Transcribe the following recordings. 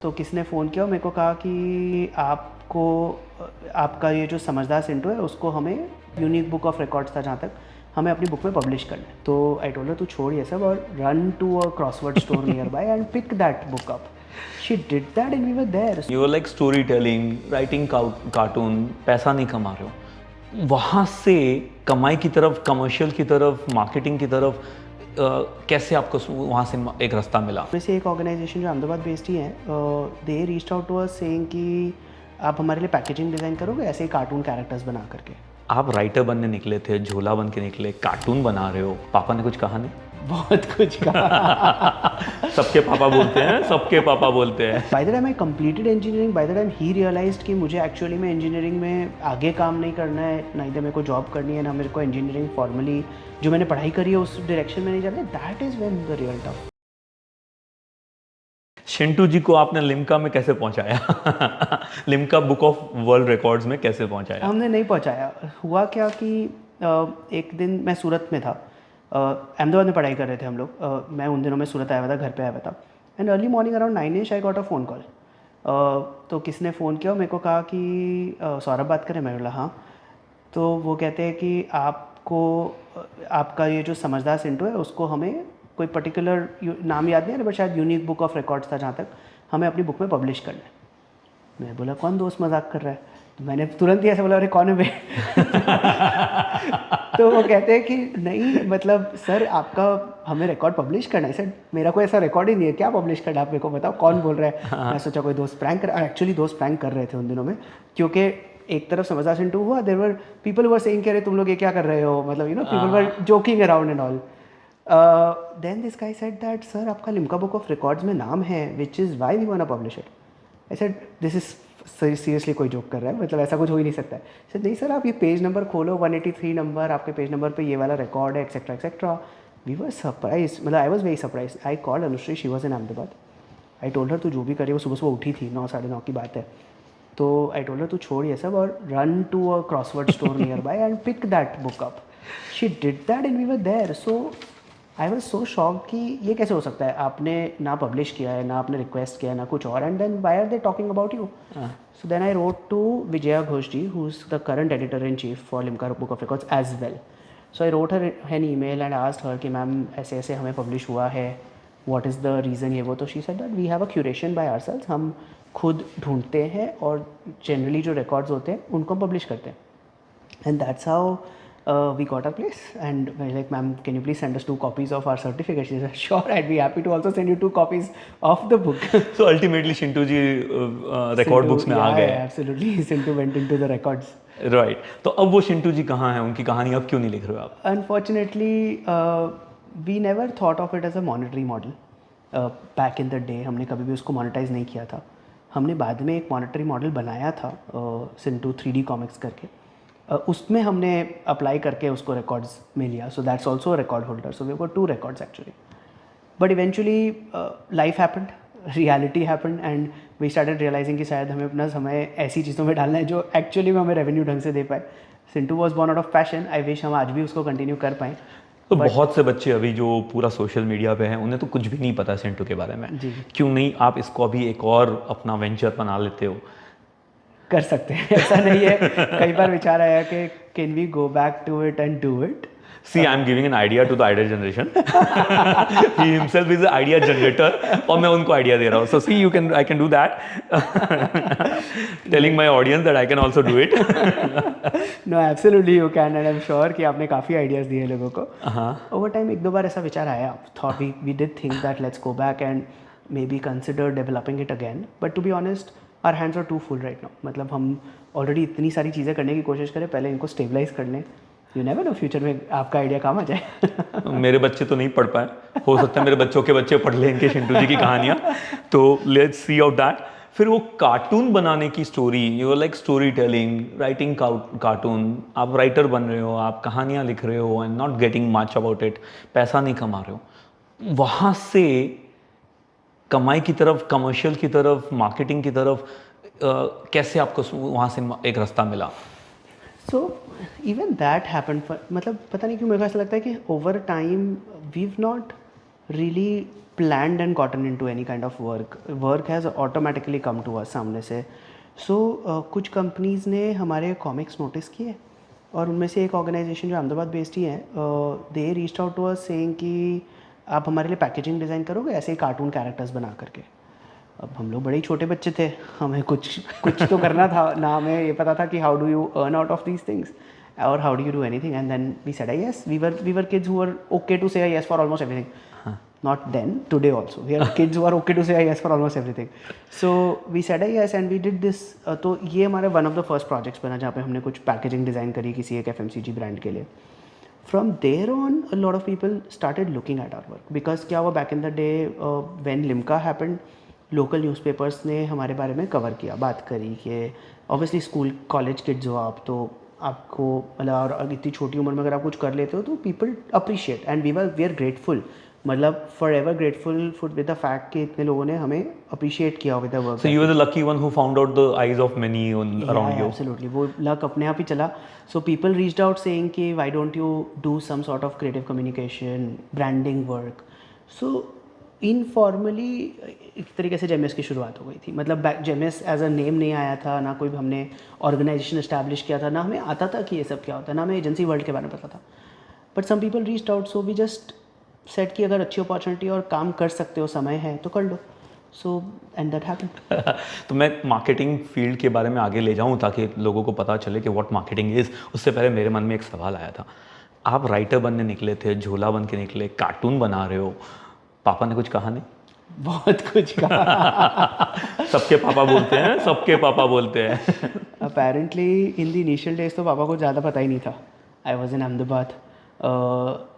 तो किसने फ़ोन किया और मेरे को कहा कि आपको आपका ये जो समझदार सिंटू है उसको हमें यूनिक बुक ऑफ रिकॉर्ड्स था जहाँ तक हमें अपनी बुक में पब्लिश करना है। तो आई टोल्ड हर तू छोड़ ये सब और run to a crossword store nearby and pick that book up. She did that and we were there. You are like storytelling, writing cartoon, पैसा नहीं कमा रहे हो, वहाँ से कमाई की तरफ, कमर्शियल की तरफ, मार्केटिंग की तरफ कैसे आपको वहाँ से एक रास्ता मिला? वैसे एक ऑर्गेनाइजेशन जो अहमदाबाद बेस्ड ही है, they reached out to us saying कि आप हमारे लिए पैकेजिंग डिज़ाइन करोगे ऐसे ही कार्टून कैरेक्टर्स बना करके। आप राइटर बनने निकले थे, झोला बन के निकले, कार्टून बना रहे हो, पापा ने कुछ कहा नहीं? बहुत कुछ कहा। सबके पापा बोलते हैं, सबके पापा बोलते हैं। By the time I completed engineering, by the time ही रियलाइज्ड कि मुझे एक्चुअली में इंजीनियरिंग में आगे काम नहीं करना है, ना इधर मेरे को जॉब करनी है, ना मेरे को इंजीनियरिंग फॉर्मली जो मैंने पढ़ाई करी है उस डायरेक्शन में नहीं जाना है। That is when the real tough. Chintu ji को आपने लिम्का में कैसे पहुंचाया? Limca book of World Records में कैसे पहुंचाया? हमने नहीं पहुंचाया। हुआ क्या कि एक दिन मैं सूरत में था, अहमदाबाद में पढ़ाई कर रहे थे हम लोग। मैं उन दिनों में सूरत आया हुआ था, घर पे आया हुआ था and early morning around 9 I got a phone call. तो किसने फ़ोन किया और मेरे को कहा कि सौरभ बात करें। मैं बोला हाँ। तो वो कहते हैं कि आपको आपका ये जो समझदार सिंटू है उसको हमें कोई पर्टिकुलर नाम याद नहीं है बट शायद यूनिक बुक ऑफ रिकॉर्ड्स था जहाँ तक हमें अपनी बुक में पब्लिश करना है। मैं बोला कौन दोस्त मजाक कर रहा है? तो मैंने तुरंत ही ऐसे बोला अरे कौन है बे? तो वो कहते हैं कि नहीं मतलब सर आपका हमें रिकॉर्ड पब्लिश करना है। सर मेरा कोई ऐसा रिकॉर्ड ही नहीं है, क्या पब्लिश करना है आप मेरे को बताओ कौन बोल रहा है? मैं सोचा कोई दोस्त प्रैंक कर, एक्चुअली दोस्त प्रैंक कर रहे थे उन दिनों में, क्योंकि एक तरफ समझदार सिंटू हुआ, there were people were saying कि अरे तुम लोग ये क्या कर रहे हो, मतलब you know people were joking around and all. Then this guy said that sir आपका लिम्का बुक ऑफ रिकॉर्ड्स में नाम है which is why we want to publish it. I said this is seriously कोई जोक कर रहा है, मतलब ऐसा कुछ हो ही नहीं सकता है। सर नहीं सर आप ये पेज नंबर खोलो 183 नंबर, आपके पेज नंबर पे ये वाला रिकॉर्ड है etcetera etcetera. We were surprise, मतलब I was very surprise. I called Anushree, she was in Ahmedabad. I told her तू जो भी करे, वो सुबह सुबह उठी थी, 9 साढ़े 9 की बात है। तो आई टोल्ड हर तू छोड़ ये सब और run to a crossword store nearby and pick that book up. She did that and we were there. So I was so shock कि ये कैसे हो सकता है, आपने ना पब्लिश किया है, ना आपने रिक्वेस्ट किया है, ना कुछ और, and then why are they talking about you? So then I wrote to Vijaya Ghosh ji, who's the current editor-in-chief for Limca Book of Records as well. So I wrote her an email and asked her कि ma'am ऐसे ऐसे हमें publish हुआ है, what is the reason ये वो। तो she said that we have a curation by ourselves, हम खुद ढूंढते हैं और generally जो records होते हैं उनको हम publish करते हैं। And that's how we got our place. And we're like, ma'am, can you please send us 2 copies of our certificate? She said, sure, I'd be happy to also send you 2 copies of the book. So ultimately Chintu ji record books में आ गए। Absolutely, Sintu went into the records. Right, तो अब वो चिंटू जी कहाँ हैं? उनकी कहानी अब क्यों नहीं लिख रहे हो आप? Unfortunately, we never thought of it as a monetary model. Back in the day, हमने कभी भी उसको monetize नहीं किया था। हमने बाद में एक monetary model बनाया था, Sintu 3D comics करके। उसमें हमने अप्लाई करके उसको रिकॉर्ड्स में लिया। So that's also record holder. So we got 2 records actually, but eventually life happened, reality happened and we started realizing कि शायद हमें अपना समय ऐसी चीज़ों में डालना है जो एक्चुअली में हमें रेवेन्यू ढंग से दे पाए। Sintu was born out of passion. I wish हम आज भी उसको कंटिन्यू कर पाएँ। तो बहुत से बच्चे अभी जो पूरा सोशल मीडिया पे हैं उन्हें तो कुछ भी नहीं पता चिंटू के बारे में। जी, क्यों नहीं आप इसको अभी एक और अपना वेंचर बना लेते हो? कर सकते हैं, ऐसा नहीं है। कई बार विचार आया कि can we go back to it and do it. See, I'm giving an idea to the idea generation. He himself is the idea generator, और मैं उनको idea दे रहा हूँ. So see, I can do that. Telling my audience that I can also do it. No, absolutely you can, and I'm sure कि आपने काफ़ी ideas दिए लोगों को। Over time 1-2 बार ऐसा विचार आया। Thought we did think that let's go back and maybe consider developing it again. But to be honest, our hands are too full right now. मतलब हम ऑलरेडी इतनी सारी चीज़ें करने की कोशिश करें, पहले इनको स्टेबलाइज कर लें। यू नेवर नो, फ्यूचर में आपका आइडिया काम आ जाए। मेरे बच्चे तो नहीं पढ़ पाए, हो सकता है मेरे बच्चों के बच्चे पढ़ लेंगे चिंटू जी की कहानियाँ, तो लेट्स सी आउट दैट। फिर वो कार्टून बनाने की story, you are like storytelling, writing cartoon, आप राइटर बन रहे हो, आप कहानियाँ लिख रहे हो and not getting much about it, पैसा नहीं कमा रहे हो, वहाँ से कमाई की तरफ, कमर्शियल की तरफ, मार्केटिंग की तरफ कैसे आपको वहाँ से एक रास्ता मिला? सो इवन दैट हैपन, मतलब पता नहीं क्यों मेरे को ऐसा लगता है कि over time weave not really planned and gotten into any kind of work. Work has automatically come to us सामने से. So कुछ कंपनीज़ ने हमारे कॉमिक्स नोटिस किए और उनमें से एक ऑर्गेनाइजेशन जो अहमदाबाद बेस्ड ही है, they reached out to us saying कि आप हमारे लिए पैकेजिंग डिज़ाइन करोगे ऐसे ही कार्टून कैरेक्टर्स बना करके. अब हम लोग बड़े ही छोटे बच्चे थे, हमें कुछ तो करना था ना, हमें ये पता था कि how do you earn out of these things और how do you do anything. And then we said yes. We were kids who were okay to say yes for almost everything. Not then, today also we are kids who are okay to say yes for almost everything. So we said yes and we did this. तो ये हमारा one of the first projects बना जहाँ पे हमने कुछ packaging design करी किसी एक FMCG ब्रांड के लिए. From there on, a lot of people started looking at our work because क्या हुआ, back in the day when Limca happened, local newspapers ने हमारे बारे में कवर किया, बात करी कि ऑब्वियसली स्कूल कॉलेज किड्स हो आप, तो आपको मतलब और इतनी छोटी उम्र में अगर आप कुछ कर लेते हो तो people appreciate and we are grateful, मतलब for ever grateful for with the fact कि इतने लोगों ने हमें अप्रिशिएट किया with the work. So you were the lucky one who found out the eyes of many around you. Absolutely, वो luck अपने आप ही चला. So people reached out saying कि why don't you do some sort of creative communication, branding work. So informally एक तरीके से जेमएस की शुरुआत हो गई थी. मतलब जेमएस एज अ नेम नहीं आया था, ना कोई हमने ऑर्गेनाइजेशन इस्टेब्लिश किया था, ना हमें आता था कि ये सब क्या होता है, ना हमें एजेंसी वर्ल्ड के बारे में पता था. But some people reached out, so we just said कि अगर अच्छी अपॉर्चुनिटी और काम कर सकते हो, समय है तो कर लो. So and that happened. तो मैं मार्केटिंग फील्ड के बारे में आगे ले जाऊं ताकि लोगों को पता चले कि व्हाट मार्केटिंग इज़. उससे पहले मेरे मन में एक सवाल आया था. आप राइटर बनने निकले थे, झोला बन के निकले, कार्टून बना रहे हो, पापा ने कुछ कहा नहीं? बहुत कुछ कहा. सबके पापा बोलते हैं, सबके पापा बोलते हैं. Apparently in the initial days तो पापा को ज़्यादा पता ही नहीं था. आई वॉज इन अहमदाबाद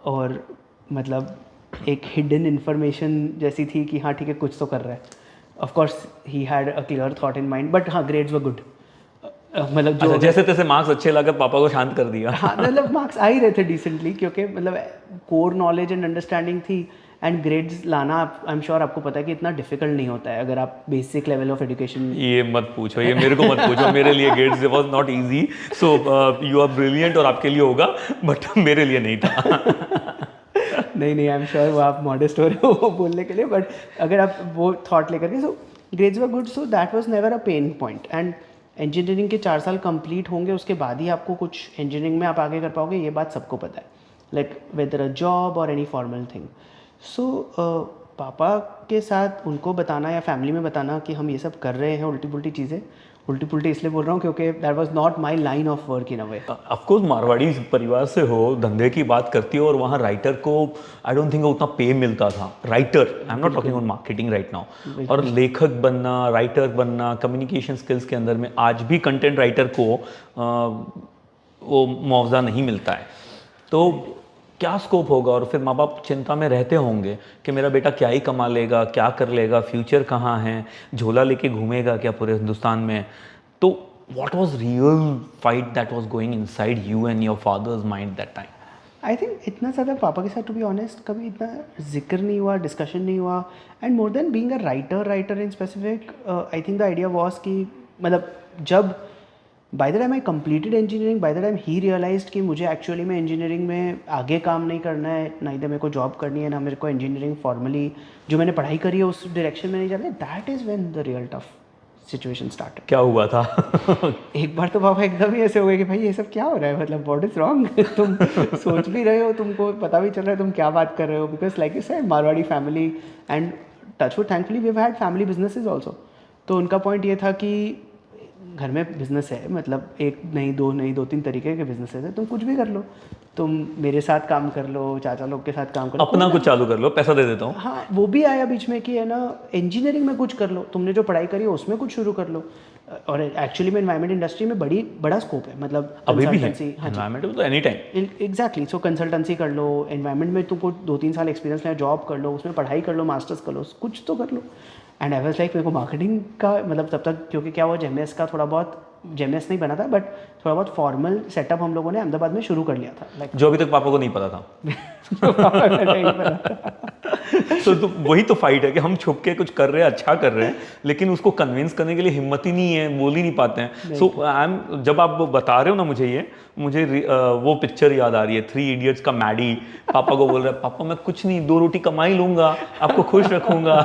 और मतलब एक हिडन इन्फॉर्मेशन जैसी थी कि हाँ ठीक है कुछ तो कर रहा है. Of course he had a clear thought in mind, but हाँ ग्रेड्स वर गुड. मतलब जो जैसे तैसे मार्क्स अच्छे लगे पापा को शांत कर दिया. हाँ मतलब मार्क्स आ ही रहे थे डिसेंटली, क्योंकि मतलब कोर नॉलेज एंड अंडरस्टैंडिंग थी. एंड ग्रेड्स लाना आई एम श्योर आपको पता है कि इतना डिफिकल्ट नहीं होता है अगर आप बेसिक लेवल ऑफ एजुकेशन. ये मत पूछो, ये मेरे को मत पूछो. मेरे लिए grades was not easy. So you are brilliant और आपके लिए होगा, बट मेरे लिए नहीं था. नहीं आई एम श्योर वो आप मॉडेस्ट हो रहे हो बोलने के लिए, बट अगर आप वो थॉट लेकर के, so grades were good, so that was never a pain point. And engineering के 4 साल कंप्लीट होंगे, उसके बाद ही आपको कुछ इंजीनियरिंग में आप आगे कर पाओगे, ये बात सबको पता है, लाइक वेदर अ जॉब और एनी फॉर्मल थिंग. सो पापा के साथ उनको बताना या फैमिली में बताना कि हम ये सब कर रहे हैं उल्टी पुल्टी चीज़ें, उल्टी पुल्टी इसलिए बोल रहा हूँ क्योंकि that was not my line of work in a way. Of course Marwari परिवार से हो, धंधे की बात करती हो, और वहाँ राइटर को आई डोंट थिंक उतना पे मिलता था. Writer, I am not talking on marketing right now. और लेखक बनना, राइटर बनना, कम्युनिकेशन स्किल्स के अंदर में आज भी कंटेंट राइटर को वो मुआवजा नहीं मिलता है. तो क्या स्कोप होगा? और फिर माँ बाप चिंता में रहते होंगे कि मेरा बेटा क्या ही कमा लेगा, क्या कर लेगा, फ्यूचर कहाँ है, झोला लेके घूमेगा क्या पूरे हिंदुस्तान में. तो what was real fight that was going inside you and your fathers mind that time? I think इतना ज़्यादा पापा के साथ टू बी ऑनेस्ट कभी इतना जिक्र नहीं हुआ, डिस्कशन नहीं हुआ. And more than being a writer in specific, I think the idea was कि मतलब जब by the time I completed engineering, by the time ही रियलाइज्ड कि मुझे एक्चुअली में इंजीनियरिंग में आगे काम नहीं करना है, ना इधर मेरे को जॉब करनी है, ना मेरे को इंजीनियरिंग फॉर्मली जो मैंने पढ़ाई करी है उस डायरेक्शन में नहीं जाना है. That is when the real tough situation started. क्या हुआ था? एक बार तो पापा एकदम ही ऐसे हो गए कि भाई ये सब क्या हो रहा है, मतलब व्हाट इज़ रॉन्ग. तुम सोच भी रहे हो, तुमको पता भी चल रहा है तुम क्या बात कर रहे हो. Because like you said Marwari family and touch wood thankfully we have had family businesses also. तो उनका पॉइंट ये था कि घर में बिजनेस है, मतलब एक नहीं दो नहीं 2-3 तरीके के बिजनेसेस है, तुम कुछ भी कर लो, तुम मेरे साथ काम कर लो, चाचा लोग के साथ काम कर लो, अपना कुछ चालू कर लो, पैसा दे देता हूँ. हाँ वो भी आया बीच में कि है ना इंजीनियरिंग में कुछ कर लो, तुमने जो पढ़ाई करी है उसमें कुछ शुरू कर लो. और एक्चुअली में एनवायरनमेंट इंडस्ट्री में बड़ा स्कोप है, मतलब अभी भी है एनवायरनमेंट में तो एनी टाइम. एग्जैक्टली. सो कंसल्टेंसी कर लो, एनवायरनमेंट में तुमको 2-3 साल एक्सपीरियंस है, जॉब कर लो, उसमें पढ़ाई कर लो, मास्टर्स कर लो, कुछ तो कर लो. एंड आई वाज लाइक मेरे को मार्केटिंग का मतलब तब तक, क्योंकि क्या हुआ जेमएस का थोड़ा बहुत जेमएस नहीं बना था, बट थोड़ा बहुत फॉर्मल सेटअप हम लोगों ने अहमदाबाद में शुरू कर लिया था, लाइक जो अभी तक पापा को नहीं पता था। नहीं बना था। तो वही तो फाइट है कि हम छुप के कुछ कर रहे हैं, अच्छा कर रहे हैं, लेकिन उसको कन्विंस करने के लिए हिम्मत ही नहीं है, बोल ही नहीं पाते हैं। सो आई एम, जब आप बता रहे हो ना मुझे ये, मुझे वो पिक्चर याद आ रही है, 3 इडियट्स का मैडी पापा को बोल रहा है, पापा मैं कुछ नहीं, 2 रोटी कमा ही लूंगा, आपको खुश रखूंगा।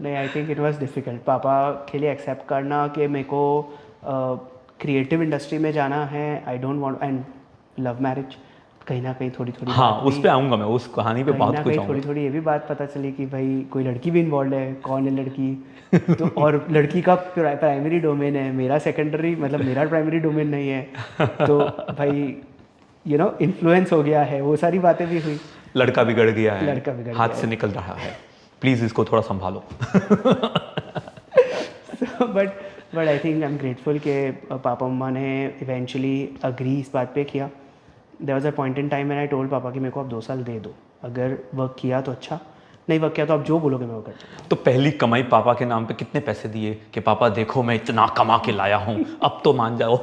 नहीं, I think it was difficult पापा के लिए एक्सेप्ट करना कि मेरे को क्रिएटिव इंडस्ट्री में जाना है, I don't want, and love marriage कहीं ना कहीं थोड़ी थोड़ी हाँ, उस पे आऊंगा मैं, उस कहानी पे कहीं बहुत ना कुछ कहीं आऊंगा। थोड़ी थोड़ी ये भी बात पता चली कि भाई कोई लड़की भी इन्वॉल्व है, कौन है लड़की। तो और लड़की का प्राइमरी डोमेन है, मेरा सेकेंडरी, मतलब मेरा प्राइमरी डोमेन नहीं है। तो भाई इन्फ्लुएंस हो गया है, वो सारी बातें भी हुई। लड़का बिगड़ गया है, लड़का बिगड़ हाथ गया से निकल रहा है, प्लीज इसको थोड़ा संभालो। But I think I am grateful कि पापा मम्मा ने इवेंचुअली अग्री इस बात पे किया। There was a point in time when I told पापा कि मेरे को आप 2 साल दे दो, अगर वर्क किया तो अच्छा, नहीं वर्क किया तो आप जो बोलोगे मैं वो कर दूँगा। तो पहली कमाई पापा के नाम पे कितने पैसे दिए कि पापा देखो मैं इतना कमा के लाया हूँ, अब तो मान जाओ।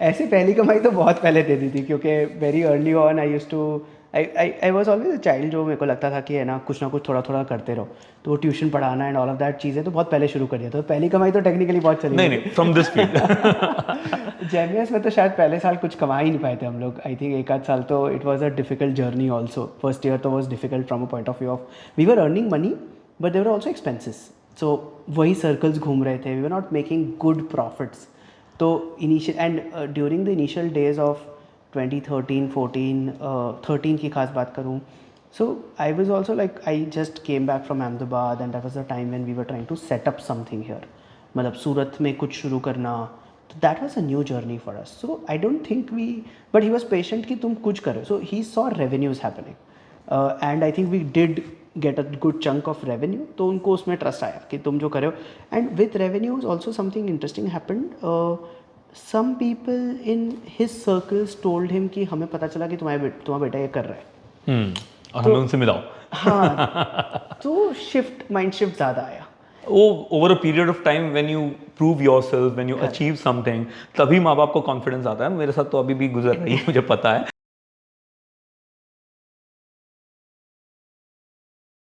ऐसे पहली कमाई तो बहुत पहले दे दी थी, क्योंकि very early on I used to, I was always a child, जो मेरे को लगता था कि है ना कुछ ना कुछ थोड़ा थोड़ा करते रहो, तो ट्यूशन पढ़ाना एंड ऑल ऑफ दैट चीज़ें तो बहुत पहले शुरू कर दिया था। तो पहली कमाई तो टेक्निकली बहुत चली नहीं नहीं, फ्रॉम दिस फील्ड। जेमएस में तो शायद पहले साल कुछ कमा ही नहीं पाए थे हम लोग, आई थिंक 1 आध साल तो it was a difficult journey also. First year तो was difficult from a point of view of we were earning money but there were also expenses, so वही सर्कल्स घूम रहे थे, we were not making good profits. तो initial and during the initial days of 2013 14 13 की खास बात करूँ, so I was also like, I just came back from Ahmedabad and that was the time when we were trying to set up something here, मतलब सूरत में कुछ शुरू करना, तो that was a new journey for us. So I don't think we, but he was patient कि तुम कुछ करो, so he saw revenues happening and I think we did get a good chunk of revenue, तो उनको उसमें trust आया कि तुम जो करो। and with revenues also something interesting happened. some people in his circles told him कि हमें पता चला कि तुम्हारा बेटा ये कर रहा है, और हमें उनसे मिलाओ। हाँ, तो माइंड शिफ्ट ज़्यादा आया। Over a period of time when you prove yourself, when you achieve something, तभी माँ बाप को कॉन्फिडेंस आता है। मेरे साथ तो अभी भी गुजर रही है, मुझे पता है।